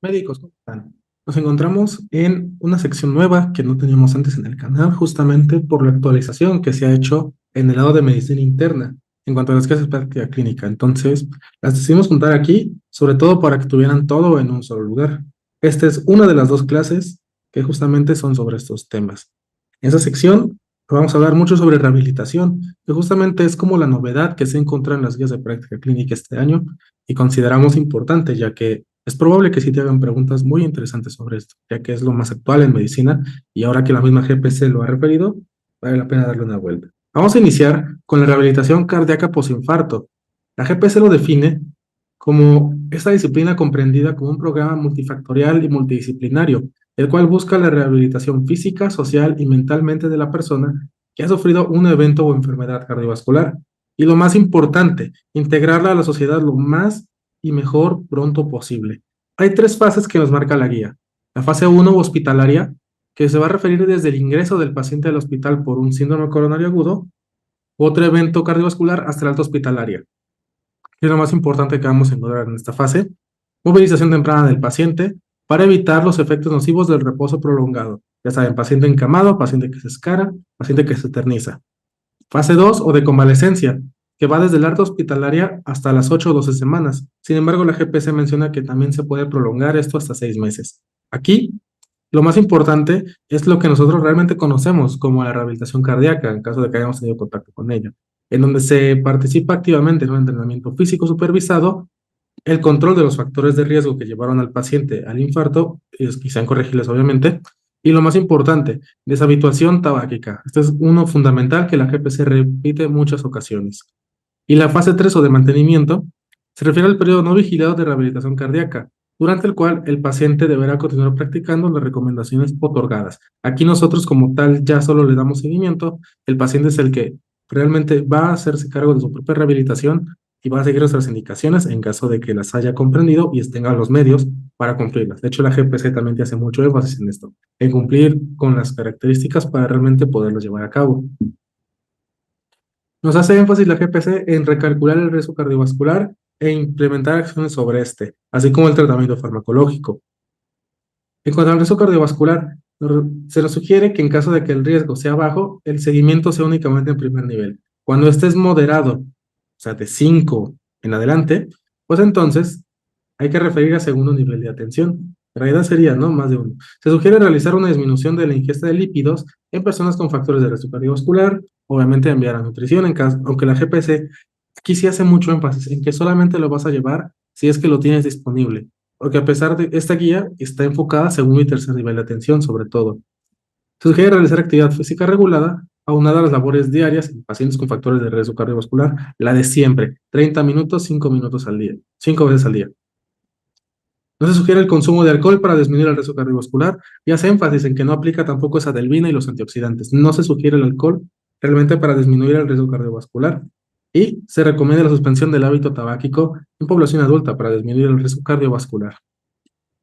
Médicos, ¿cómo están? Nos encontramos en una sección nueva que no teníamos antes en el canal, justamente por la actualización que se ha hecho en el lado de medicina interna en cuanto a las clases de práctica clínica. Entonces, las decidimos juntar aquí, sobre todo para que tuvieran todo en un solo lugar. Esta es una de las dos clases que justamente son sobre estos temas. En esa sección vamos a hablar mucho sobre rehabilitación, que justamente es como la novedad que se encuentra en las guías de práctica clínica este año y consideramos importante, ya que es probable que sí te hagan preguntas muy interesantes sobre esto, ya que es lo más actual en medicina y ahora que la misma GPC lo ha referido, vale la pena darle una vuelta. Vamos a iniciar con la rehabilitación cardíaca posinfarto. La GPC lo define como esta disciplina comprendida como un programa multifactorial y multidisciplinario, el cual busca la rehabilitación física, social y mentalmente de la persona que ha sufrido un evento o enfermedad cardiovascular. Y lo más importante, integrarla a la sociedad lo más y mejor pronto posible. Hay tres fases que nos marca la guía. La fase 1 hospitalaria, que se va a referir desde el ingreso del paciente al hospital por un síndrome coronario agudo, otro evento cardiovascular hasta la alta hospitalaria. ¿Qué es lo más importante que vamos a encontrar en esta fase? Movilización temprana del paciente para evitar los efectos nocivos del reposo prolongado. Ya saben, paciente encamado, paciente que se escara, paciente que se eterniza. Fase 2 o de convalecencia, que va desde la alta hospitalaria hasta las 8 o 12 semanas. Sin embargo, la GPC menciona que también se puede prolongar esto hasta 6 meses. Aquí, lo más importante es lo que nosotros realmente conocemos como la rehabilitación cardíaca, en caso de que hayamos tenido contacto con ella, en donde se participa activamente en un entrenamiento físico supervisado, el control de los factores de riesgo que llevaron al paciente al infarto, es quizá corregirles obviamente, y lo más importante, deshabituación tabáquica. Este es uno fundamental que la GPC repite en muchas ocasiones. Y la fase 3 o de mantenimiento se refiere al periodo no vigilado de rehabilitación cardíaca, durante el cual el paciente deberá continuar practicando las recomendaciones otorgadas. Aquí nosotros como tal ya solo le damos seguimiento, el paciente es el que realmente va a hacerse cargo de su propia rehabilitación y va a seguir nuestras indicaciones en caso de que las haya comprendido y tenga los medios para cumplirlas. De hecho, la GPC también te hace mucho énfasis en esto, en cumplir con las características para realmente poderlas llevar a cabo. Nos hace énfasis la GPC en recalcular el riesgo cardiovascular e implementar acciones sobre este, así como el tratamiento farmacológico. En cuanto al riesgo cardiovascular, se nos sugiere que en caso de que el riesgo sea bajo, el seguimiento sea únicamente en primer nivel. Cuando este es moderado, o sea, de 5 en adelante, pues entonces hay que referir a segundo nivel de atención. En realidad sería, ¿no? Más de uno. Se sugiere realizar una disminución de la ingesta de lípidos en personas con factores de riesgo cardiovascular, obviamente enviar a nutrición, en caso, aunque la GPC aquí sí hace mucho énfasis en que solamente lo vas a llevar si es que lo tienes disponible, porque a pesar de esta guía está enfocada a segundo y tercer nivel de atención, sobre todo. Se sugiere realizar actividad física regulada, aunada a las labores diarias en pacientes con factores de riesgo cardiovascular, la de siempre, 30 minutos, 5 minutos al día, 5 veces al día. No se sugiere el consumo de alcohol para disminuir el riesgo cardiovascular y hace énfasis en que no aplica tampoco esa delvina y los antioxidantes. No se sugiere el alcohol realmente para disminuir el riesgo cardiovascular. Y se recomienda la suspensión del hábito tabáquico en población adulta para disminuir el riesgo cardiovascular.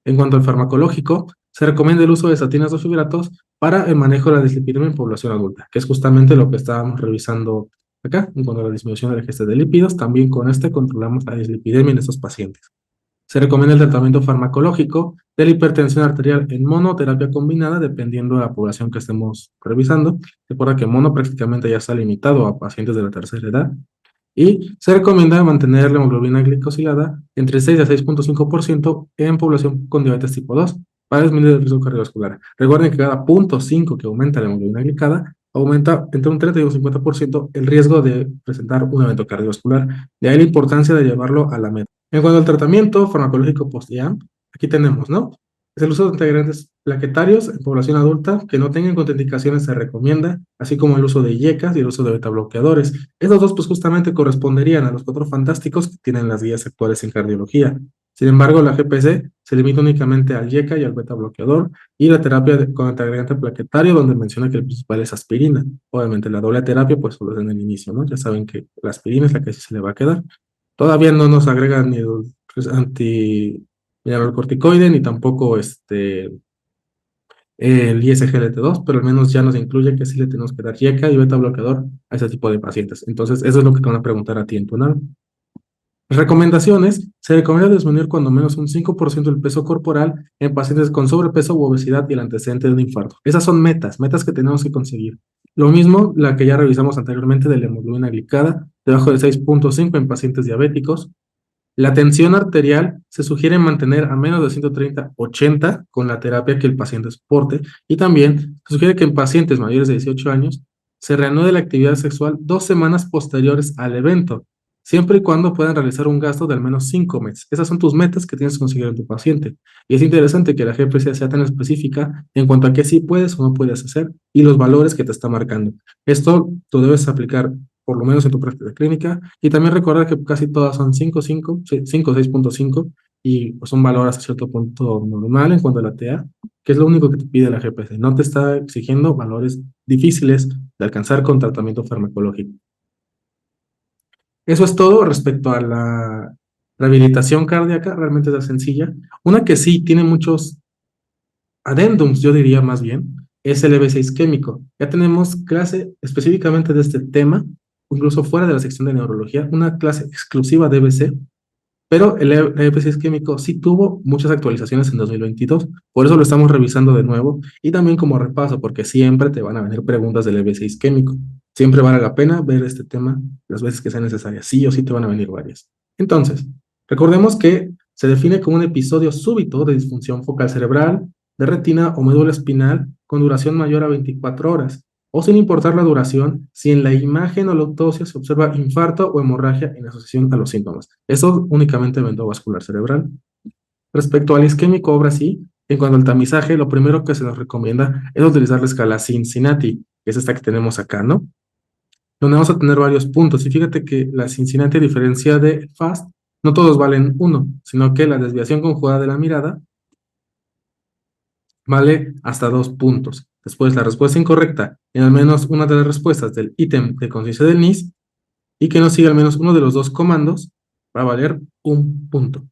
En cuanto al farmacológico, se recomienda el uso de estatinas o fibratos para el manejo de la dislipidemia en población adulta, que es justamente lo que estábamos revisando acá, en cuanto a la disminución de la ingesta de lípidos. También con este controlamos la dislipidemia en estos pacientes. Se recomienda el tratamiento farmacológico de la hipertensión arterial en monoterapia combinada, dependiendo de la población que estemos revisando. Recuerda que mono prácticamente ya está limitado a pacientes de la tercera edad. Y se recomienda mantener la hemoglobina glicosilada entre 6 a 6,5% en población con diabetes tipo 2 para disminuir el riesgo cardiovascular. Recuerden que cada 0,5 que aumenta la hemoglobina glicada aumenta entre un 30 y un 50% el riesgo de presentar un evento cardiovascular. De ahí la importancia de llevarlo a la meta. En cuanto al tratamiento farmacológico post-IAM, aquí tenemos, ¿no? Es el uso de integrantes plaquetarios en población adulta que no tengan contraindicaciones se recomienda, así como el uso de IECAS y el uso de betabloqueadores. Estos dos, pues justamente corresponderían a los cuatro fantásticos que tienen las guías actuales en cardiología. Sin embargo, la GPC se limita únicamente al IECA y al betabloqueador y la terapia con integrante plaquetario, donde menciona que el principal es aspirina. Obviamente, la doble terapia, pues solo es en el inicio, ¿no? Ya saben que la aspirina es la que sí se le va a quedar. Todavía no nos agregan ni el anti-mineralocorticoide ni tampoco el ISGLT2, pero al menos ya nos incluye que sí le tenemos que dar YECA y beta bloqueador a ese tipo de pacientes. Entonces, eso es lo que te van a preguntar a ti en tu NAM. Recomendaciones: se recomienda disminuir cuando menos un 5% del peso corporal en pacientes con sobrepeso u obesidad y el antecedente de un infarto. Esas son metas que tenemos que conseguir. Lo mismo la que ya revisamos anteriormente de la hemoglobina glicada, debajo de 6.5 en pacientes diabéticos. La tensión arterial se sugiere mantener a menos de 130/80 con la terapia que el paciente soporte, y también se sugiere que en pacientes mayores de 18 años se reanude la actividad sexual 2 semanas posteriores al evento, siempre y cuando puedan realizar un gasto de al menos 5 meses. Esas son tus metas que tienes que conseguir en tu paciente. Y es interesante que la GPC sea tan específica en cuanto a qué sí puedes o no puedes hacer y los valores que te está marcando. Esto tú debes aplicar por lo menos en tu práctica clínica, y también recordar que casi todas son 5, 6.5, y pues un valor hasta cierto punto normal en cuanto a la TA, que es lo único que te pide la GPC. No te está exigiendo valores difíciles de alcanzar con tratamiento farmacológico. Eso es todo respecto a la rehabilitación cardíaca. Realmente es sencilla. Una que sí tiene muchos addendums, yo diría más bien, es el EB6 isquémico. Ya tenemos clase específicamente de este tema, incluso fuera de la sección de neurología, una clase exclusiva de EBC, pero el EB6 isquémico sí tuvo muchas actualizaciones en 2022, por eso lo estamos revisando de nuevo, y también como repaso, porque siempre te van a venir preguntas del EB6 isquémico. Siempre vale la pena ver este tema las veces que sea necesaria, sí o sí te van a venir varias. Entonces, recordemos que se define como un episodio súbito de disfunción focal cerebral, de retina o médula espinal con duración mayor a 24 horas, o sin importar la duración, si en la imagen o la autopsia se observa infarto o hemorragia en asociación a los síntomas. Eso únicamente evento vascular cerebral. Respecto al isquémico, ahora sí, en cuanto al tamizaje, lo primero que se nos recomienda es utilizar la escala Cincinnati, que es esta que tenemos acá, ¿no? Donde vamos a tener varios puntos. Y fíjate que la Cincinnati, a diferencia de FAST, no todos valen 1, sino que la desviación conjugada de la mirada vale hasta 2 puntos. Después, la respuesta incorrecta en al menos una de las respuestas del ítem de conciencia del NIS y que no siga al menos uno de los dos comandos va a valer 1 punto.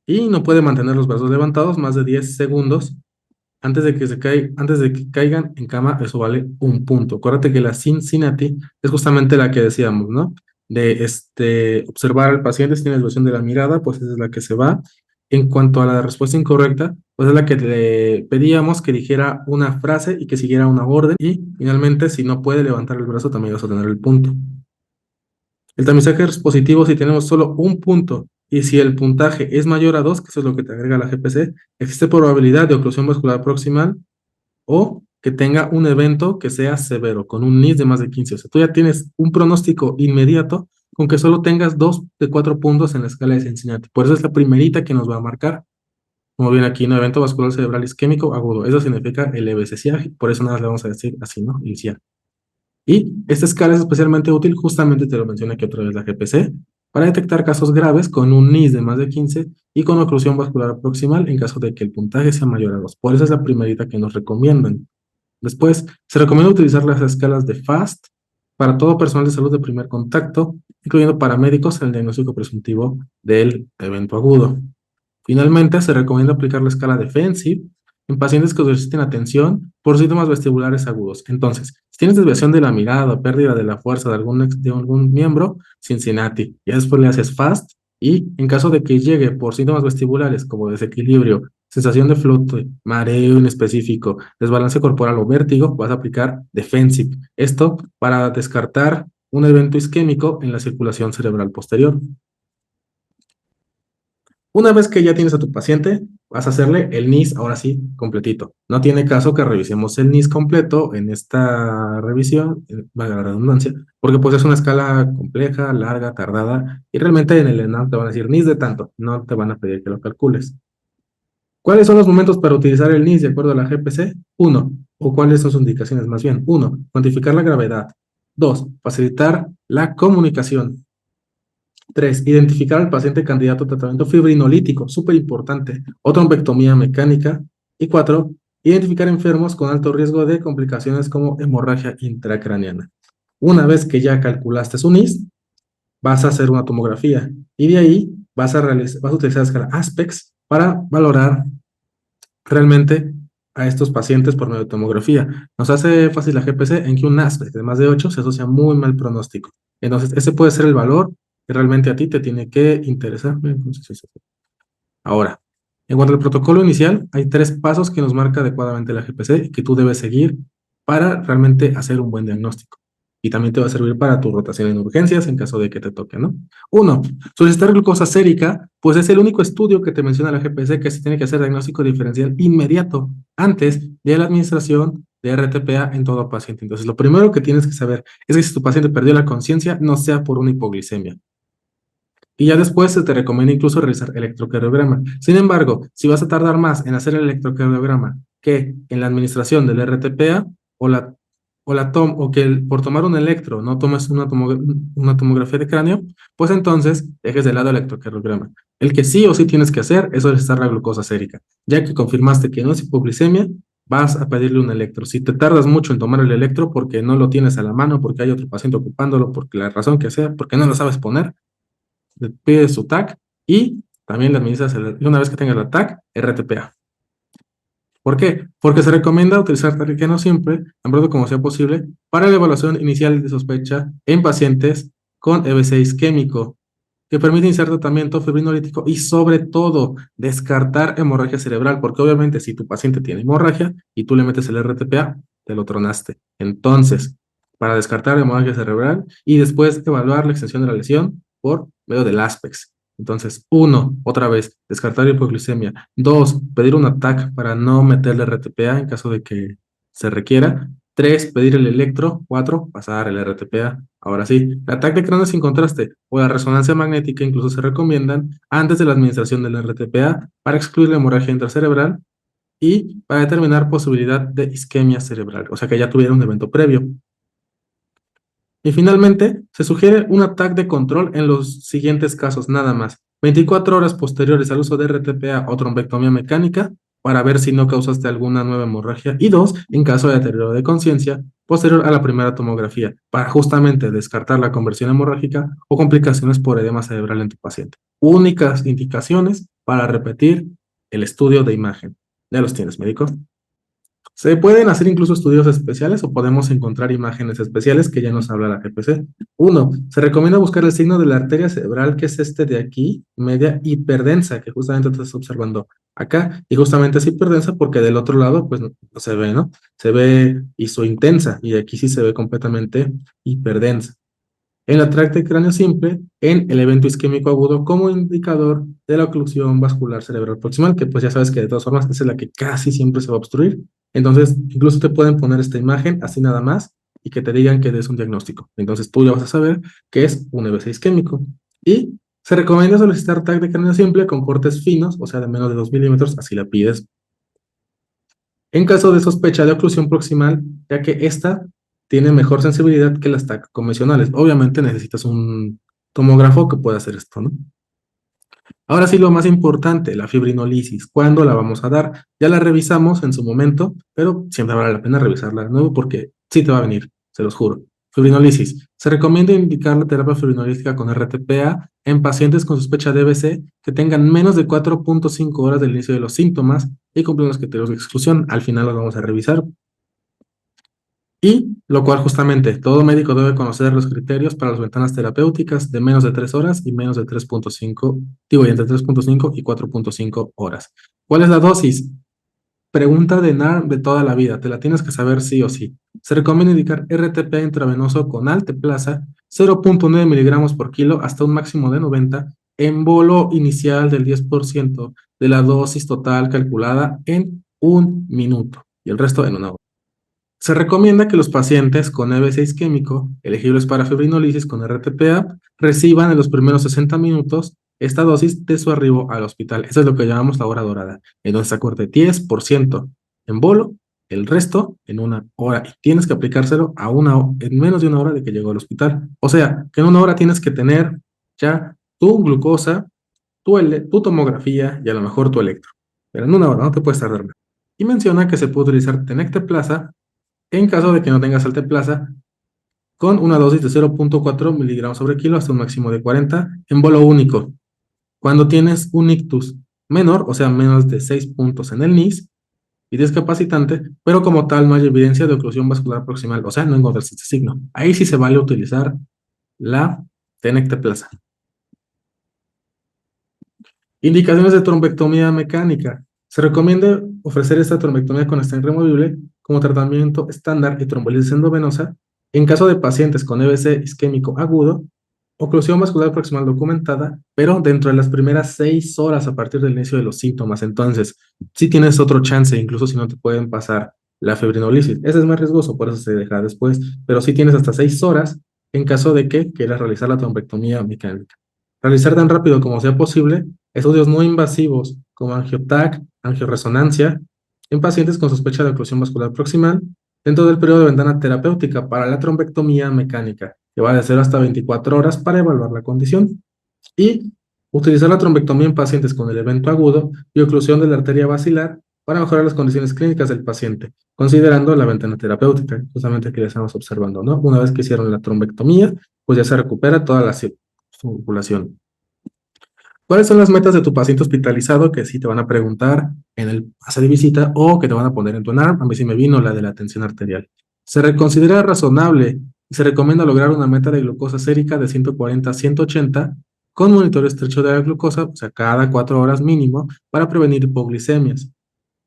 Y no puede mantener los brazos levantados más de 10 segundos antes de que caigan en cama. Eso vale 1 punto. Acuérdate que la Cincinnati es justamente la que decíamos, ¿no? De observar al paciente si tiene desviación de la mirada, pues esa es la que se va. En cuanto a la respuesta incorrecta, pues es la que le pedíamos que dijera una frase y que siguiera una orden. Y finalmente, si no puede levantar el brazo, también vas a tener el punto. El tamizaje es positivo si tenemos solo 1 punto, y si el puntaje es mayor a 2, que eso es lo que te agrega la GPC, existe probabilidad de oclusión vascular proximal o que tenga un evento que sea severo, con un NIS de más de 15. O sea, tú ya tienes un pronóstico inmediato con que solo tengas 2 de 4 puntos en la escala de Cincinnati. Por eso es la primerita que nos va a marcar. Como viene aquí, ¿no? Evento vascular cerebral isquémico agudo. Eso significa el EBC, por eso nada más le vamos a decir así, ¿no? Inicial. Y esta escala es especialmente útil, justamente te lo menciona aquí otra vez la GPC, para detectar casos graves con un NIS de más de 15 y con oclusión vascular proximal en caso de que el puntaje sea mayor a 2. Por eso es la primerita que nos recomiendan. Después, se recomienda utilizar las escalas de FAST para todo personal de salud de primer contacto, incluyendo paramédicos en el diagnóstico presuntivo del evento agudo. Finalmente, se recomienda aplicar la escala Defensive en pacientes que soliciten atención por síntomas vestibulares agudos. Entonces, si tienes desviación de la mirada o pérdida de la fuerza de algún miembro, Cincinnati. Ya después le haces FAST, y en caso de que llegue por síntomas vestibulares como desequilibrio, sensación de flote, mareo inespecífico, desbalance corporal o vértigo, vas a aplicar Defensive. Esto para descartar un evento isquémico en la circulación cerebral posterior. Una vez que ya tienes a tu paciente, vas a hacerle el NIS ahora sí completito. No tiene caso que revisemos el NIS completo en esta revisión, valga la redundancia, porque pues es una escala compleja, larga, tardada, y realmente en el ENAM te van a decir NIS de tanto, no te van a pedir que lo calcules. ¿Cuáles son los momentos para utilizar el NIS de acuerdo a la GPC? 1. ¿O cuáles son sus indicaciones más bien? 1. Cuantificar la gravedad. 2. Facilitar la comunicación. 3. Identificar al paciente candidato a tratamiento fibrinolítico, súper importante, o trombectomía mecánica. Y 4. Identificar enfermos con alto riesgo de complicaciones como hemorragia intracraneana. Una vez que ya calculaste su NIS, vas a hacer una tomografía, y de ahí vas a utilizar la escala ASPEX para valorar realmente a estos pacientes por medio de tomografía. Nos hace fácil la GPC en que un ASPEX de más de 8 se asocia muy mal pronóstico. Entonces, ese puede ser el valor que realmente a ti te tiene que interesar. Entonces, ahora, en cuanto al protocolo inicial, hay 3 pasos que nos marca adecuadamente la GPC y que tú debes seguir para realmente hacer un buen diagnóstico. Y también te va a servir para tu rotación en urgencias en caso de que te toque, ¿no? Uno, solicitar glucosa sérica, pues es el único estudio que te menciona la GPC que se tiene que hacer diagnóstico diferencial inmediato antes de la administración de RTPA en todo paciente. Entonces, lo primero que tienes que saber es que si tu paciente perdió la conciencia, no sea por una hipoglicemia. Y ya después se te recomienda incluso realizar electrocardiograma. Sin embargo, si vas a tardar más en hacer el electrocardiograma que en la administración del RTPA o o que por tomar un electro no tomes una tomografía de cráneo, pues entonces dejes de lado el electrocardiograma. El que sí o sí tienes que hacer es solicitar la glucosa sérica. Ya que confirmaste que no es hipoglicemia, vas a pedirle un electro. Si te tardas mucho en tomar el electro porque no lo tienes a la mano, porque hay otro paciente ocupándolo, porque la razón que sea, porque no lo sabes poner, le pides su TAC y también le administras, una vez que tengas la TAC, RTPA. ¿Por qué? Porque se recomienda utilizar tarriqueno siempre, tan pronto como sea posible, para la evaluación inicial de sospecha en pacientes con EBC isquémico, que permite iniciar tratamiento fibrinolítico y sobre todo descartar hemorragia cerebral, porque obviamente si tu paciente tiene hemorragia y tú le metes el RTPA, te lo tronaste. Entonces, para descartar hemorragia cerebral y después evaluar la extensión de la lesión por medio del ASPEX. Entonces, uno, otra vez, descartar hipoglicemia. Dos, pedir un ATAC para no meterle RTPA en caso de que se requiera. Tres, pedir el electro. Cuatro, pasar el RTPA. Ahora sí, el ataque de cráneo sin contraste o la resonancia magnética incluso se recomiendan antes de la administración del RTPA para excluir la hemorragia intracerebral y para determinar posibilidad de isquemia cerebral, o sea que ya tuviera un evento previo. Y finalmente, se sugiere un ataque de control en los siguientes casos nada más. 24 horas posteriores al uso de RTPA o trombectomía mecánica para ver si no causaste alguna nueva hemorragia. Y dos, en caso de deterioro de conciencia, posterior a la primera tomografía, para justamente descartar la conversión hemorrágica o complicaciones por edema cerebral en tu paciente. Únicas indicaciones para repetir el estudio de imagen. ¿Ya los tienes, médico? Se pueden hacer incluso estudios especiales o podemos encontrar imágenes especiales que ya nos habla la GPC. Uno, se recomienda buscar el signo de la arteria cerebral, que es este de aquí, media hiperdensa, que justamente te estás observando acá, y justamente es hiperdensa porque del otro lado, pues no se ve, ¿no? Se ve isointensa, y aquí sí se ve completamente hiperdensa. En la tracta de cráneo simple, en el evento isquémico agudo como indicador de la oclusión vascular cerebral proximal, que pues ya sabes que de todas formas esa es la que casi siempre se va a obstruir. Entonces, incluso te pueden poner esta imagen así nada más y que te digan que es un diagnóstico. Entonces, tú ya vas a saber que es un EBC isquémico. Y se recomienda solicitar TAC de cráneo simple con cortes finos, o sea, de menos de 2 milímetros, así la pides. En caso de sospecha de oclusión proximal, ya que esta tiene mejor sensibilidad que las TAC convencionales. Obviamente necesitas un tomógrafo que pueda hacer esto, ¿no? Ahora sí, lo más importante, la fibrinolisis. ¿Cuándo la vamos a dar? Ya la revisamos en su momento, pero siempre vale la pena revisarla de nuevo porque sí te va a venir, se los juro. Fibrinolisis. Se recomienda indicar la terapia fibrinolítica con RTPA en pacientes con sospecha de EBC que tengan menos de 4.5 horas del inicio de los síntomas y cumplen los criterios de exclusión. Al final los vamos a revisar. Y lo cual justamente todo médico debe conocer los criterios para las ventanas terapéuticas de menos de 3 horas y menos de 3.5, digo, y entre 3.5 y 4.5 horas. ¿Cuál es la dosis? Pregunta de NAR de toda la vida, te la tienes que saber sí o sí. Se recomienda indicar RTP intravenoso con alteplasa 0.9 miligramos por kilo hasta un máximo de 90 en bolo inicial del 10% de la dosis total calculada en un minuto y el resto en una hora. Se recomienda que los pacientes con EBC isquémico elegibles para fibrinolisis con RTPA reciban en los primeros 60 minutos esta dosis de su arribo al hospital. Eso es lo que llamamos la hora dorada, en donde se acuerde 10% en bolo, el resto en una hora. Y tienes que aplicárselo en menos de una hora de que llegó al hospital. O sea, que en una hora tienes que tener ya tu glucosa, tu tomografía y a lo mejor tu electro. Pero en una hora no te puedes tardar más. Y menciona que se puede utilizar tenecteplasa en caso de que no tengas alteplasa, con una dosis de 0.4 miligramos sobre kilo hasta un máximo de 40 en bolo único. Cuando tienes un ictus menor, o sea, menos de 6 puntos en el NIS y discapacitante, pero como tal no hay evidencia de oclusión vascular proximal, o sea, no encuentras este signo. Ahí sí se vale utilizar la tenecteplasa. Indicaciones de trombectomía mecánica. Se recomienda ofrecer esta trombectomía con stent removible como tratamiento estándar y trombolisis endovenosa en caso de pacientes con EBC isquémico agudo, oclusión vascular proximal documentada, pero dentro de las primeras 6 horas a partir del inicio de los síntomas. Entonces, si tienes otro chance, incluso si no te pueden pasar la fibrinolisis. Ese es más riesgoso, por eso se deja después, pero si tienes hasta 6 horas en caso de que quieras realizar la trombectomía mecánica. Realizar tan rápido como sea posible estudios no invasivos como angioTAC, angioresonancia, en pacientes con sospecha de oclusión vascular proximal dentro del periodo de ventana terapéutica para la trombectomía mecánica, que va de 0 hasta 24 horas para evaluar la condición. Y utilizar la trombectomía en pacientes con el evento agudo y oclusión de la arteria basilar para mejorar las condiciones clínicas del paciente, considerando la ventana terapéutica, justamente que ya estamos observando, ¿no? Una vez que hicieron la trombectomía, pues ya se recupera toda la circulación. ¿Cuáles son las metas de tu paciente hospitalizado que sí te van a preguntar en el pase de visita o que te van a poner en tu NARM? A mí sí me vino la de la tensión arterial. Se reconsidera razonable y se recomienda lograr una meta de glucosa sérica de 140 a 180 con monitoreo estrecho de la glucosa, o sea, cada 4 horas mínimo, para prevenir hipoglicemias.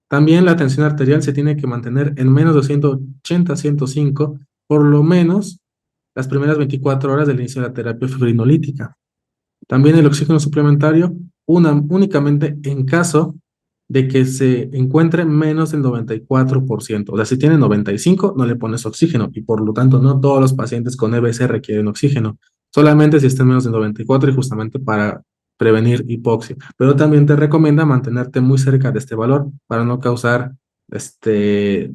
También la tensión arterial se tiene que mantener en menos de 180 a 105 por lo menos las primeras 24 horas del inicio de la terapia fibrinolítica. También el oxígeno suplementario, únicamente en caso de que se encuentre menos del 94%. O sea, si tiene 95, no le pones oxígeno y por lo tanto no todos los pacientes con EBC requieren oxígeno. Solamente si estén menos de 94 y justamente para prevenir hipoxia. Pero también te recomienda mantenerte muy cerca de este valor para no causar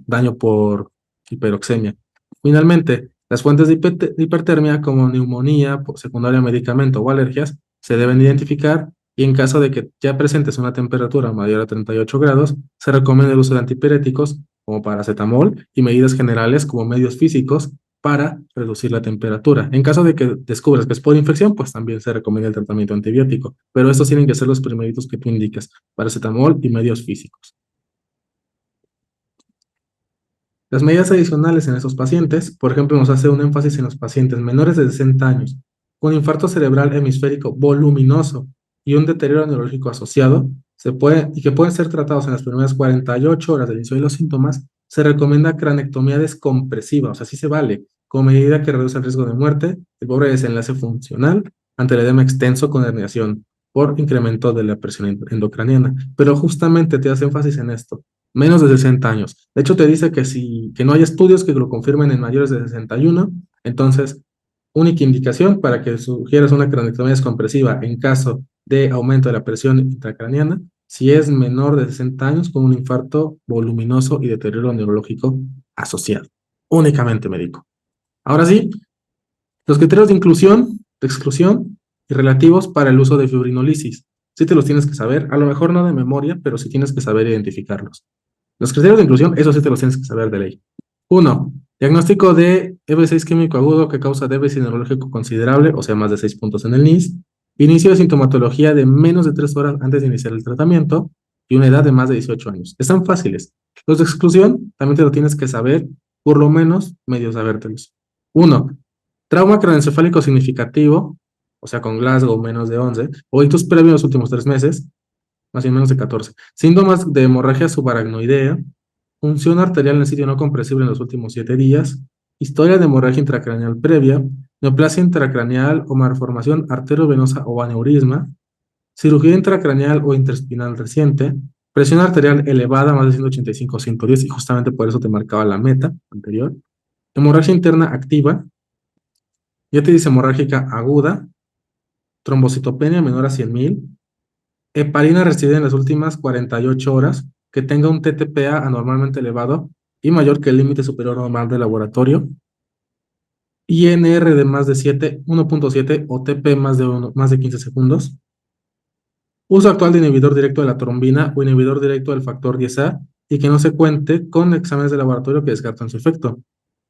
daño por hiperoxemia. Finalmente, las fuentes de hipertermia como neumonía, secundaria a medicamento o alergias se deben identificar y en caso de que ya presentes una temperatura mayor a 38 grados, se recomienda el uso de antipiréticos como paracetamol y medidas generales como medios físicos para reducir la temperatura. En caso de que descubras que es por infección, pues también se recomienda el tratamiento antibiótico, pero estos tienen que ser los primeritos que tú indicas, paracetamol y medios físicos. Las medidas adicionales en esos pacientes, por ejemplo, nos hace un énfasis en los pacientes menores de 60 años con infarto cerebral hemisférico voluminoso y un deterioro neurológico asociado, y que pueden ser tratados en las primeras 48 horas del inicio de los síntomas, se recomienda cranectomía descompresiva, o sea, sí se vale, como medida que reduce el riesgo de muerte, el pobre desenlace funcional ante el edema extenso con herniación por incremento de la presión endocraniana. Pero justamente te hace énfasis en esto menos de 60 años. De hecho, te dice que no hay estudios que lo confirmen en mayores de 61. Entonces, única indicación para que sugieras una cranectomía descompresiva en caso de aumento de la presión intracraniana, si es menor de 60 años con un infarto voluminoso y deterioro neurológico asociado. Únicamente médico. Ahora sí, los criterios de inclusión, de exclusión y relativos para el uso de fibrinolisis. Sí te los tienes que saber, a lo mejor no de memoria, pero sí tienes que saber identificarlos. Los criterios de inclusión, eso sí te los tienes que saber de ley. 1. Diagnóstico de EB6 químico agudo que causa déficit neurológico considerable, o sea, más de 6 puntos en el NIS. Inicio de sintomatología de menos de 3 horas antes de iniciar el tratamiento y una edad de más de 18 años. Están fáciles. Los de exclusión también te lo tienes que saber, por lo menos medio sabértelos. 1. Trauma craneoencefálico significativo, o sea, con Glasgow menos de 11, o hitos previos en los últimos 3 meses, más bien menos de 14. Síntomas de hemorragia subaracnoidea, función arterial en el sitio no compresible en los últimos 7 días, historia de hemorragia intracraneal previa, neoplasia intracraneal o malformación arteriovenosa o aneurisma, cirugía intracraneal o interspinal reciente, presión arterial elevada más de 185 o 110, y justamente por eso te marcaba la meta anterior, hemorragia interna activa, ya te dice hemorrágica aguda, trombocitopenia menor a 100,000, heparina residida en las últimas 48 horas, que tenga un TTPA anormalmente elevado y mayor que el límite superior normal del laboratorio, INR de más de 7, 1.7 o TP más de 15 segundos, uso actual de inhibidor directo de la trombina o inhibidor directo del factor 10A y que no se cuente con exámenes de laboratorio que descartan su efecto.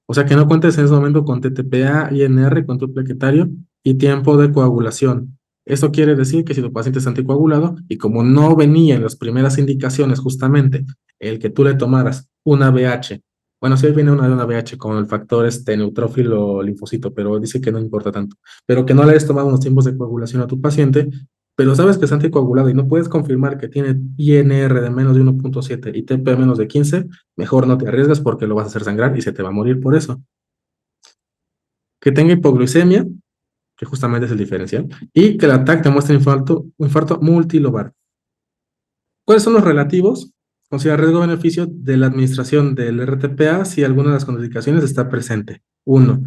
O sea, que no cuentes en ese momento con TTPA, INR, control plaquetario y tiempo de coagulación. Eso quiere decir que si tu paciente está anticoagulado y como no venía en las primeras indicaciones justamente el que tú le tomaras una BH, bueno, sí viene una BH con el factor neutrófilo linfocito, pero dice que no importa tanto, pero que no le hayas tomado unos tiempos de coagulación a tu paciente, pero sabes que es anticoagulado y no puedes confirmar que tiene INR de menos de 1.7 y TP menos de 15, mejor no te arriesgas porque lo vas a hacer sangrar y se te va a morir por eso. Que tenga hipoglucemia, que justamente es el diferencial, y que el ataque te muestre infarto multilobar. ¿Cuáles son los relativos? Considera riesgo-beneficio de la administración del RTPA si alguna de las contraindicaciones está presente. 1.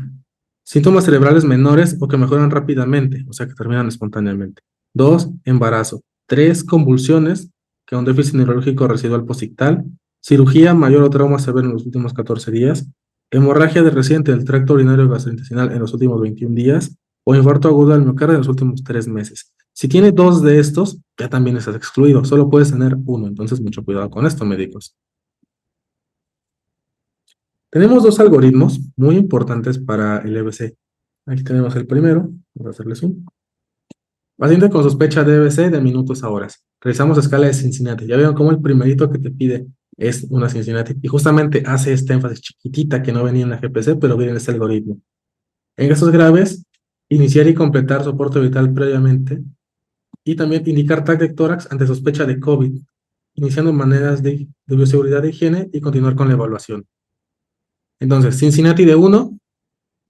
Síntomas cerebrales menores o que mejoran rápidamente, o sea que terminan espontáneamente. 2. Embarazo. 3. Convulsiones, que un déficit neurológico residual posictal. Cirugía mayor o trauma severo en los últimos 14 días. Hemorragia de reciente del tracto urinario gastrointestinal en los últimos 21 días. O infarto agudo al miocardio en los últimos 3 meses. Si tiene 2 de estos, ya también estás excluido. Solo puedes tener uno, entonces mucho cuidado con esto, médicos. Tenemos 2 algoritmos muy importantes para el EBC. Aquí tenemos el primero. Vamos a hacerle zoom. Paciente con sospecha de EBC de minutos a horas. Realizamos escala de Cincinnati. Ya vieron cómo el primerito que te pide es una Cincinnati. Y justamente hace esta énfasis chiquitita que no venía en la GPC, pero viene en este algoritmo. En casos graves, iniciar y completar soporte vital previamente. Y también indicar TAC de tórax ante sospecha de COVID, iniciando maneras de bioseguridad de higiene y continuar con la evaluación. Entonces, Cincinnati de 1,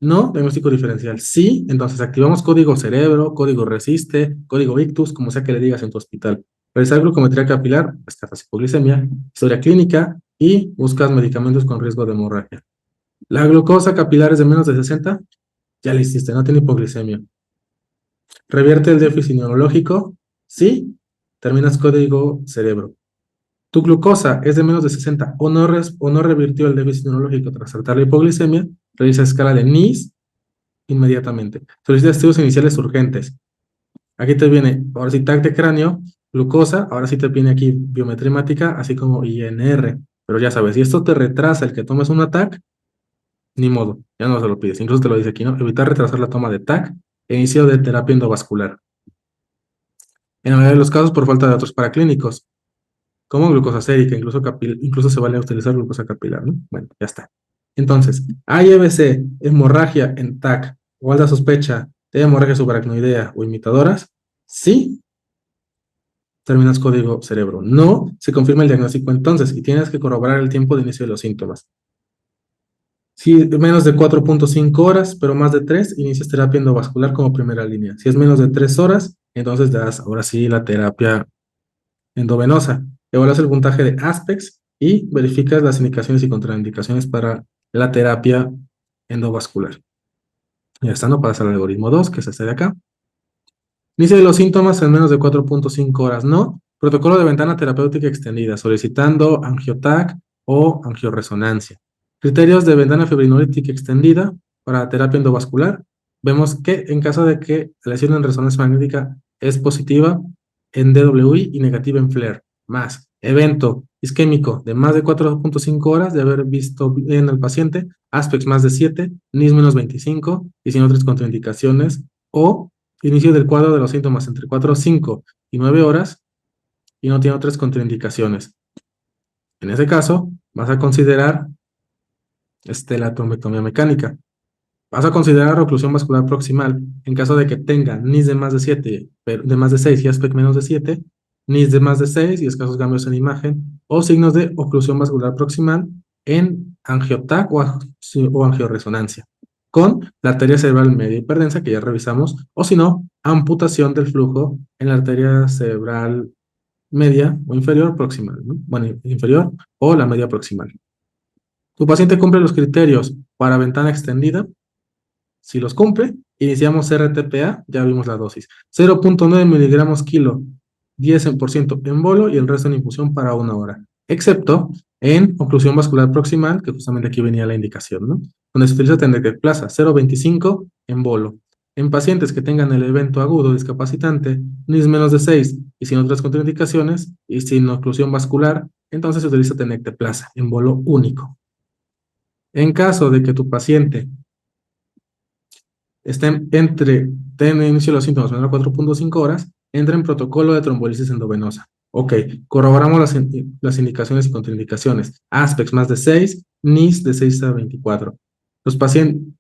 no, diagnóstico diferencial. Sí, entonces activamos código cerebro, código resiste, código ictus, como sea que le digas en tu hospital. Realizar glucometría capilar, descartas hipoglicemia, historia clínica y buscas medicamentos con riesgo de hemorragia. La glucosa capilar es de menos de 60, ya le hiciste, no tiene hipoglicemia. Revierte el déficit neurológico, sí, terminas código cerebro. Tu glucosa es de menos de 60 o no revirtió el déficit neurológico tras tratar la hipoglicemia, realiza escala de NIS inmediatamente. Solicita estudios iniciales urgentes. Aquí te viene, ahora sí, TAC de cráneo, glucosa, ahora sí te viene aquí biometría hemática, así como INR. Pero ya sabes, si esto te retrasa el que tomes un TAC, ni modo, ya no se lo pides. Incluso te lo dice aquí, ¿no? Evitar retrasar la toma de TAC e inicio de terapia endovascular. En la mayoría de los casos por falta de datos paraclínicos, como glucosa sérica, incluso se vale utilizar glucosa capilar, ¿no? Bueno, ya está. Entonces, ¿hay EBC, hemorragia en TAC o alta sospecha de hemorragia subaracnoidea o imitadoras? Sí, terminas código cerebro. No, se confirma el diagnóstico entonces y tienes que corroborar el tiempo de inicio de los síntomas. Si es menos de 4.5 horas, pero más de 3, inicias terapia endovascular como primera línea. Si es menos de 3 horas, entonces das ahora sí la terapia endovenosa. Evaluas el puntaje de ASPEX y verificas las indicaciones y contraindicaciones para la terapia endovascular. Ya está, no pasa al algoritmo 2, que es este de acá. Inicio de los síntomas en menos de 4.5 horas, no. Protocolo de ventana terapéutica extendida, solicitando angiotac o angioresonancia. Criterios de ventana fibrinolítica extendida para terapia endovascular. Vemos que en caso de que la lesión en resonancia magnética es positiva en DWI y negativa en FLAIR, más evento isquémico de más de 4.5 horas de haber visto bien al paciente, ASPEX más de 7, NIS menos 25 y sin otras contraindicaciones, o inicio del cuadro de los síntomas entre 4, 5 y 9 horas y no tiene otras contraindicaciones. En ese caso, vas a considerar la trombotomía mecánica. Vas a considerar oclusión vascular proximal en caso de que tenga NIS de más de 7, de más de 6 y ASPEC menos de 7, NIS de más de 6 y escasos cambios en imagen, o signos de oclusión vascular proximal en angiotac o angioresonancia, con la arteria cerebral media hiperdensa que ya revisamos, o si no, amputación del flujo en la arteria cerebral media o inferior proximal, ¿no? Bueno, inferior o la media proximal. Tu paciente cumple los criterios para ventana extendida. Si los cumple, iniciamos RTPA, ya vimos la dosis. 0.9 miligramos kilo, 10% en bolo y el resto en infusión para 1 hora. Excepto en oclusión vascular proximal, que justamente aquí venía la indicación, ¿no? Donde se utiliza tendequeplaza, 0.25 en bolo. En pacientes que tengan el evento agudo discapacitante, NIS menos de 6 y sin otras contraindicaciones y sin oclusión vascular, entonces se utiliza tenecteplasa en bolo único. En caso de que tu paciente estén tengan inicio los síntomas menor a 4.5 horas, entra en protocolo de trombolisis endovenosa. Ok, corroboramos las indicaciones y contraindicaciones. ASPEX más de 6, NIS de 6 a 24. Los pacientes,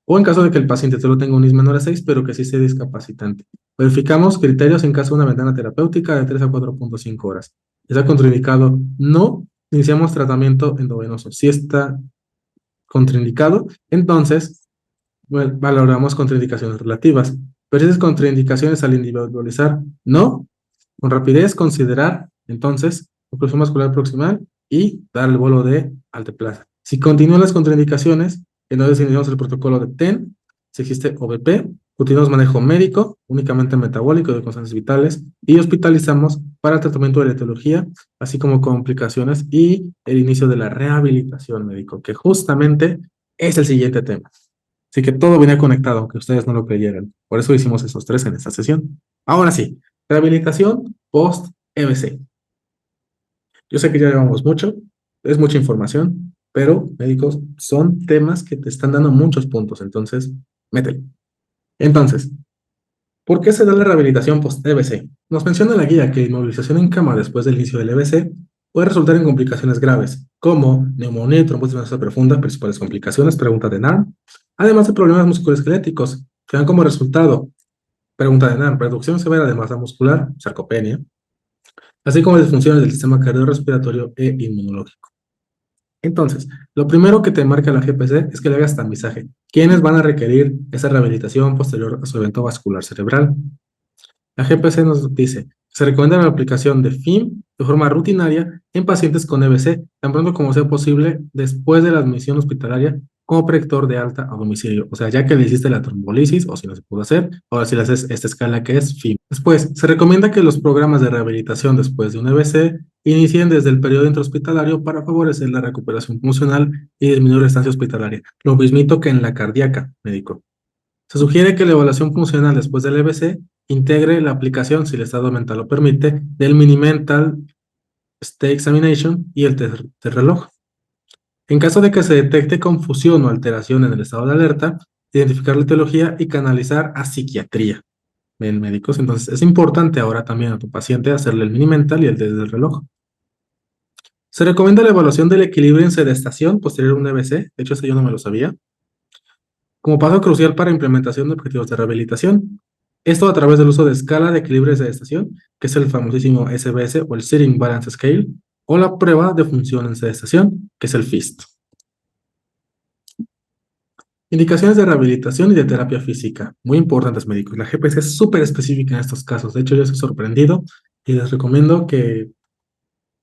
o en caso de que el paciente solo tenga un IS menor a 6, pero que sí sea discapacitante. Verificamos criterios en caso de una ventana terapéutica de 3 a 4.5 horas. ¿Está contraindicado? No. Iniciamos tratamiento endovenoso. Si está contraindicado, entonces valoramos contraindicaciones relativas. Pero esas contraindicaciones al individualizar, no. Con rapidez, considerar, entonces, oclusión muscular proximal y dar el bolo de alteplasa. Si continúan las contraindicaciones, entonces iniciamos el protocolo de TEN, si existe OBP, continuamos manejo médico, únicamente metabólico de constantes vitales, y hospitalizamos para el tratamiento de la etiología, así como complicaciones y el inicio de la rehabilitación médico, que justamente es el siguiente tema. Así que todo venía conectado, aunque ustedes no lo creyeran. Por eso hicimos esos tres en esta sesión. Ahora sí, rehabilitación post-EBC. Yo sé que ya llevamos mucho, es mucha información, pero médicos son temas que te están dando muchos puntos, entonces, métele. Entonces, ¿por qué se da la rehabilitación post-EBC? Nos menciona la guía que la inmovilización en cama después del inicio del EBC puede resultar en complicaciones graves, como neumonía y trombosis venosa profunda, principales complicaciones, pregunta de NARM, además de problemas musculoesqueléticos, que dan como resultado, pregunta de NARM, reducción severa de masa muscular, sarcopenia, así como disfunciones del sistema cardiorrespiratorio e inmunológico. Entonces, lo primero que te marca la GPC es que le hagas tamizaje. ¿Quiénes van a requerir esa rehabilitación posterior a su evento vascular cerebral? La GPC nos dice, se recomienda la aplicación de FIM de forma rutinaria en pacientes con EBC, tan pronto como sea posible después de la admisión hospitalaria como predictor de alta a domicilio. O sea, ya que le hiciste la trombolisis o si no se pudo hacer, ahora si le haces esta escala que es FIM. Después, se recomienda que los programas de rehabilitación después de un EBC inicien desde el periodo intrahospitalario para favorecer la recuperación funcional y disminuir la estancia hospitalaria. Lo mismito que en la cardíaca, médico. Se sugiere que la evaluación funcional después del EBC integre la aplicación, si el estado mental lo permite, del Mini Mental State Examination y el test de reloj. En caso de que se detecte confusión o alteración en el estado de alerta, identificar la etiología y canalizar a psiquiatría. Ven, médicos, entonces es importante ahora también a tu paciente hacerle el Mini Mental y el test del reloj. Se recomienda la evaluación del equilibrio en sedestación posterior a un EBC, de hecho eso yo no me lo sabía, como paso crucial para implementación de objetivos de rehabilitación. Esto a través del uso de escala de equilibrio de sedestación, que es el famosísimo SBS o el Sitting Balance Scale, o la prueba de función en sedestación, que es el FIST. Indicaciones de rehabilitación y de terapia física, muy importantes médicos. La GPC es súper específica en estos casos. De hecho, yo estoy sorprendido y les recomiendo que,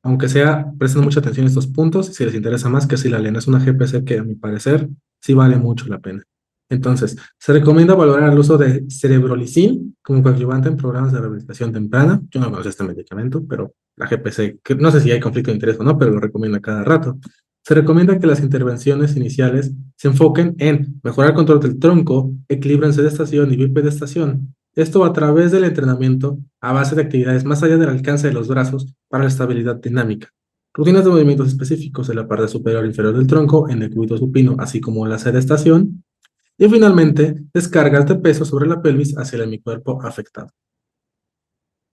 aunque sea, presten mucha atención a estos puntos, si les interesa más que si la leen. Es una GPC que, a mi parecer, sí vale mucho la pena. Entonces, se recomienda valorar el uso de cerebrolicin como coadyuvante en programas de rehabilitación temprana. Yo no conozco este medicamento, pero la GPC, que no sé si hay conflicto de interés o no, pero lo recomienda cada rato. Se recomienda que las intervenciones iniciales se enfoquen en mejorar el control del tronco, equilibrio en sedestación y bipedestación. Esto a través del entrenamiento a base de actividades más allá del alcance de los brazos para la estabilidad dinámica. Rutinas de movimientos específicos en la parte superior e inferior del tronco, en el cúbito supino, así como la sedestación. Y finalmente, descargas de peso sobre la pelvis hacia el hemicuerpo afectado.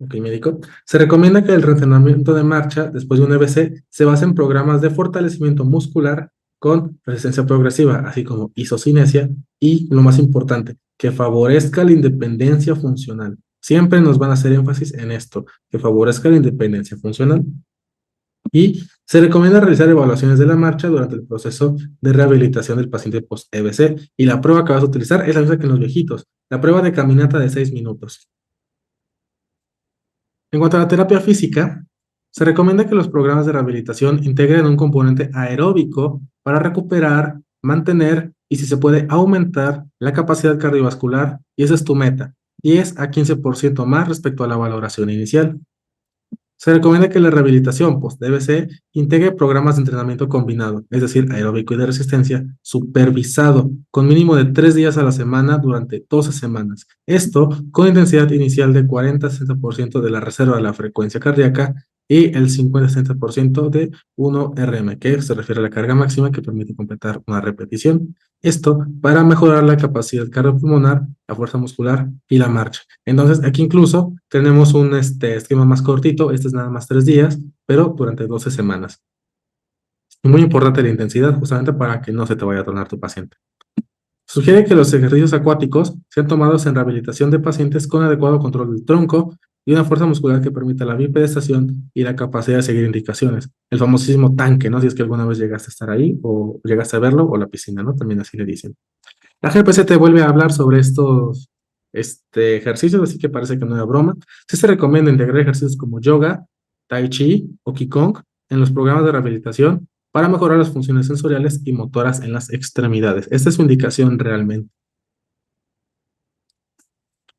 Ok, médico. Se recomienda que el reentrenamiento de marcha después de un EBC se base en programas de fortalecimiento muscular con resistencia progresiva, así como isocinesia y, lo más importante, que favorezca la independencia funcional. Siempre nos van a hacer énfasis en esto, que favorezca la independencia funcional. Y se recomienda realizar evaluaciones de la marcha durante el proceso de rehabilitación del paciente post-EBC. Y la prueba que vas a utilizar es la misma que en los viejitos, la prueba de caminata de 6 minutos. En cuanto a la terapia física, se recomienda que los programas de rehabilitación integren un componente aeróbico para recuperar, mantener y, si se puede, aumentar la capacidad cardiovascular, y esa es tu meta, 10 a 15% más respecto a la valoración inicial. Se recomienda que la rehabilitación post-DBC integre programas de entrenamiento combinado, es decir, aeróbico y de resistencia, supervisado, con mínimo de 3 días a la semana durante 12 semanas. Esto con intensidad inicial de 40-60% de la reserva de la frecuencia cardíaca y el 50-60% de 1 RM, que se refiere a la carga máxima que permite completar una repetición. Esto para mejorar la capacidad cardiopulmonar, la fuerza muscular y la marcha. Entonces, aquí incluso tenemos un esquema más cortito, este es nada más 3 días, pero durante 12 semanas. Y muy importante la intensidad, justamente para que no se te vaya a tornar tu paciente. Sugiere que los ejercicios acuáticos sean tomados en rehabilitación de pacientes con adecuado control del tronco y una fuerza muscular que permita la bipedestación y la capacidad de seguir indicaciones. El famosísimo tanque, ¿no? Si es que alguna vez llegaste a estar ahí o llegaste a verlo, o la piscina, ¿no? También así le dicen. La GPC te vuelve a hablar sobre estos ejercicios, así que parece que no era broma. Sí se recomienda integrar ejercicios como yoga, tai chi o qigong en los programas de rehabilitación para mejorar las funciones sensoriales y motoras en las extremidades. Esta es su indicación realmente.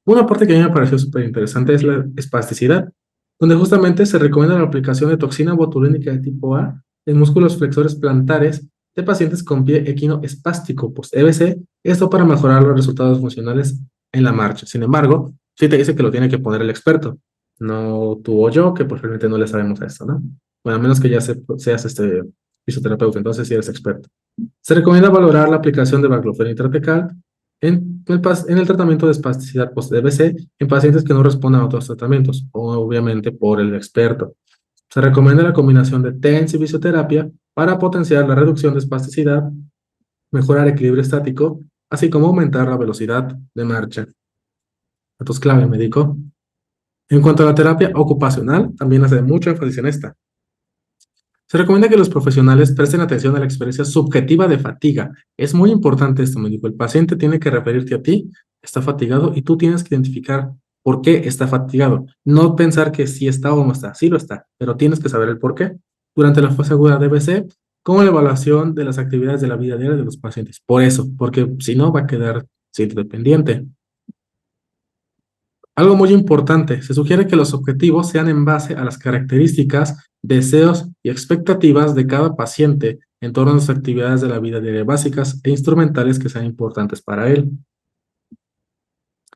Una parte que a mí me pareció súper interesante es la espasticidad, donde justamente se recomienda la aplicación de toxina botulínica de tipo A en músculos flexores plantares de pacientes con pie equino espástico post-EBC, esto para mejorar los resultados funcionales en la marcha. Sin embargo, sí te dice que lo tiene que poner el experto, no tú o yo, que pues realmente no le sabemos a esto, ¿no? Bueno, a menos que ya seas fisioterapeuta, entonces sí eres experto. Se recomienda valorar la aplicación de baclofen intratecal en el tratamiento de espasticidad post-DBC en pacientes que no respondan a otros tratamientos, obviamente por el experto. Se recomienda la combinación de TENS y fisioterapia para potenciar la reducción de espasticidad, mejorar equilibrio estático, así como aumentar la velocidad de marcha. Datos clave, médico. En cuanto a la terapia ocupacional, también hace mucho énfasis en esta. Se recomienda que los profesionales presten atención a la experiencia subjetiva de fatiga. Es muy importante esto, me dijo. El paciente tiene que referirte a ti, está fatigado, y tú tienes que identificar por qué está fatigado. No pensar que sí está o no está. Sí lo está, pero tienes que saber el por qué. Durante la fase aguda debe ser como la evaluación de las actividades de la vida diaria de los pacientes. Por eso, porque si no va a quedar dependiente. Algo muy importante, se sugiere que los objetivos sean en base a las características, deseos y expectativas de cada paciente en torno a las actividades de la vida diaria básicas e instrumentales que sean importantes para él.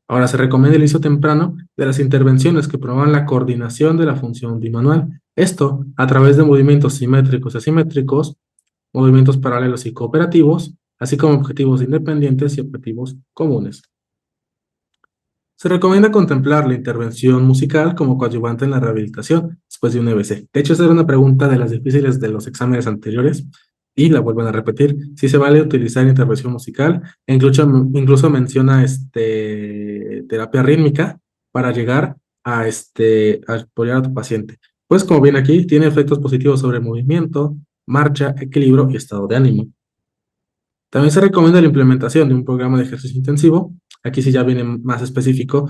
Ahora se recomienda el inicio temprano de las intervenciones que promuevan la coordinación de la función bimanual. Esto a través de movimientos simétricos y asimétricos, movimientos paralelos y cooperativos, así como objetivos independientes y objetivos comunes. Se recomienda contemplar la intervención musical como coadyuvante en la rehabilitación después de un EBC. De hecho, esa era una pregunta de las difíciles de los exámenes anteriores y la vuelven a repetir. Si se vale utilizar intervención musical, e incluso menciona terapia rítmica para llegar a apoyar a tu paciente. Pues como ven aquí, tiene efectos positivos sobre movimiento, marcha, equilibrio y estado de ánimo. También se recomienda la implementación de un programa de ejercicio intensivo. Aquí sí ya viene más específico.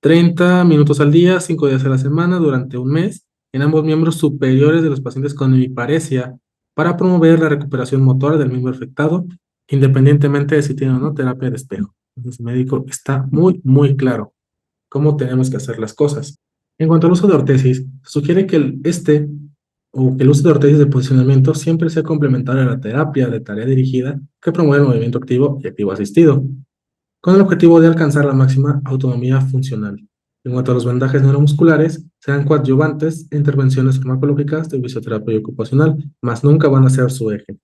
30 minutos al día, 5 días a la semana, durante un mes, en ambos miembros superiores de los pacientes con hemiparesia, para promover la recuperación motora del miembro afectado, independientemente de si tiene o no terapia de espejo. Entonces, el médico está muy, muy claro cómo tenemos que hacer las cosas. En cuanto al uso de ortesis, se sugiere que el uso de ortesis de posicionamiento siempre sea complementario a la terapia de tarea dirigida que promueve el movimiento activo y activo asistido, con el objetivo de alcanzar la máxima autonomía funcional. En cuanto a los vendajes neuromusculares, serán coadyuvantes e intervenciones farmacológicas de fisioterapia ocupacional, mas nunca van a ser su eje.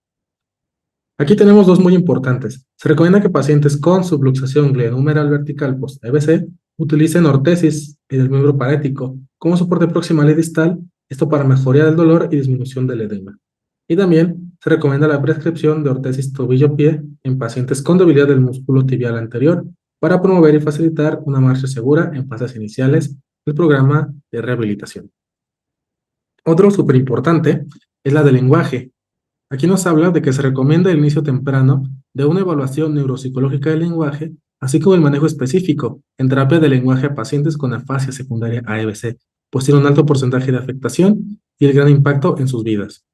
Aquí tenemos dos muy importantes. Se recomienda que pacientes con subluxación glenohumeral vertical post-EBC utilicen ortesis en el miembro parético como soporte proximal y distal, esto para mejoría del dolor y disminución del edema. Y también se recomienda la prescripción de ortesis tobillo-pie en pacientes con debilidad del músculo tibial anterior para promover y facilitar una marcha segura en fases iniciales del programa de rehabilitación. Otro súper importante es la del lenguaje. Aquí nos habla de que se recomienda el inicio temprano de una evaluación neuropsicológica del lenguaje, así como el manejo específico en terapia de lenguaje a pacientes con afasia secundaria AEBC, pues tiene un alto porcentaje de afectación y el gran impacto en sus vidas.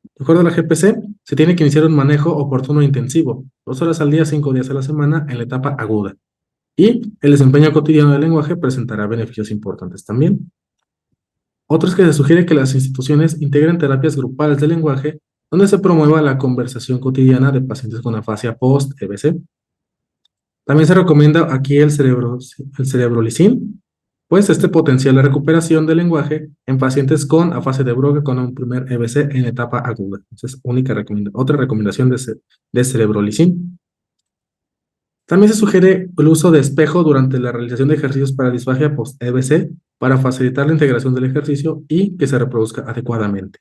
De acuerdo a la GPC, se tiene que iniciar un manejo oportuno e intensivo, 2 horas al día, 5 días a la semana, en la etapa aguda. Y el desempeño cotidiano del lenguaje presentará beneficios importantes también. Otro es que se sugiere que las instituciones integren terapias grupales de lenguaje donde se promueva la conversación cotidiana de pacientes con afasia post-EBC. También se recomienda aquí el cerebrolicin, pues este potencia la recuperación del lenguaje en pacientes con afasia de Broca con un primer EBC en etapa aguda. Entonces, otra recomendación de cerebrolicin. También se sugiere el uso de espejo durante la realización de ejercicios para disfagia post-EBC para facilitar la integración del ejercicio y que se reproduzca adecuadamente.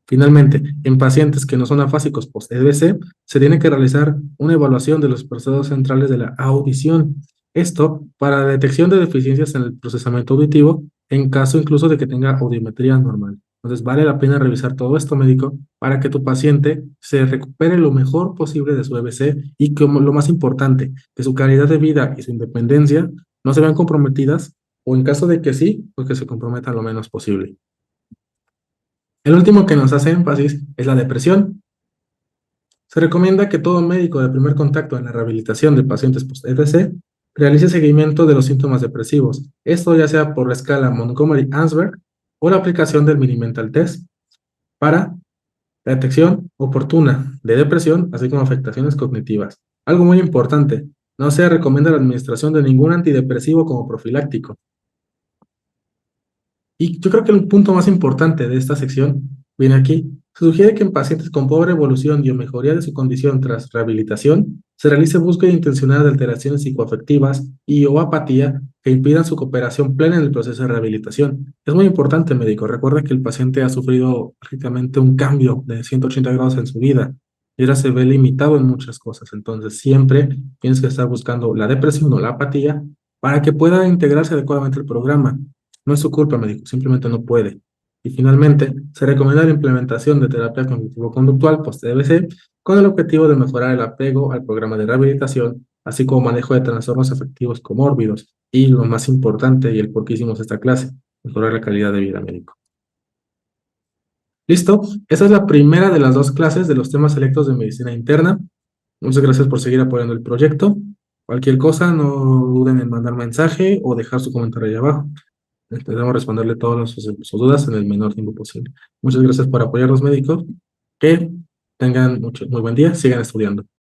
Finalmente, en pacientes que no son afásicos post-EBC, se tiene que realizar una evaluación de los procesos centrales de la audición. Esto para la detección de deficiencias en el procesamiento auditivo, en caso incluso de que tenga audiometría normal. Entonces, vale la pena revisar todo esto, médico, para que tu paciente se recupere lo mejor posible de su EBC y, como lo más importante, que su calidad de vida y su independencia no se vean comprometidas, o en caso de que sí, pues que se comprometan lo menos posible. El último que nos hace énfasis es la depresión. Se recomienda que todo médico de primer contacto en la rehabilitación de pacientes post-ETC realice seguimiento de los síntomas depresivos, esto ya sea por la escala Montgomery-Åsberg o la aplicación del Mini-Mental Test para la detección oportuna de depresión, así como afectaciones cognitivas. Algo muy importante, no se recomienda la administración de ningún antidepresivo como profiláctico. Y yo creo que el punto más importante de esta sección viene aquí. Se sugiere que en pacientes con pobre evolución y o mejoría de su condición tras rehabilitación, se realice búsqueda intencionada de alteraciones psicoafectivas y o apatía que impidan su cooperación plena en el proceso de rehabilitación. Es muy importante, médico. Recuerda que el paciente ha sufrido prácticamente un cambio de 180 grados en su vida y ahora se ve limitado en muchas cosas. Entonces, siempre tienes que estar buscando la depresión o la apatía para que pueda integrarse adecuadamente al programa. No es su culpa, médico, simplemente no puede. Y finalmente, se recomienda la implementación de terapia cognitivo-conductual post-DBC con el objetivo de mejorar el apego al programa de rehabilitación, así como manejo de trastornos afectivos comórbidos. Y lo más importante, y el por qué hicimos esta clase, mejorar la calidad de vida, médico. ¿Listo? Esa es la primera de las dos clases de los temas selectos de medicina interna. Muchas gracias por seguir apoyando el proyecto. Cualquier cosa, no duden en mandar mensaje o dejar su comentario ahí abajo. Esperamos responderle todas sus dudas en el menor tiempo posible. Muchas gracias por apoyar a los médicos. Que tengan muy buen día, sigan estudiando.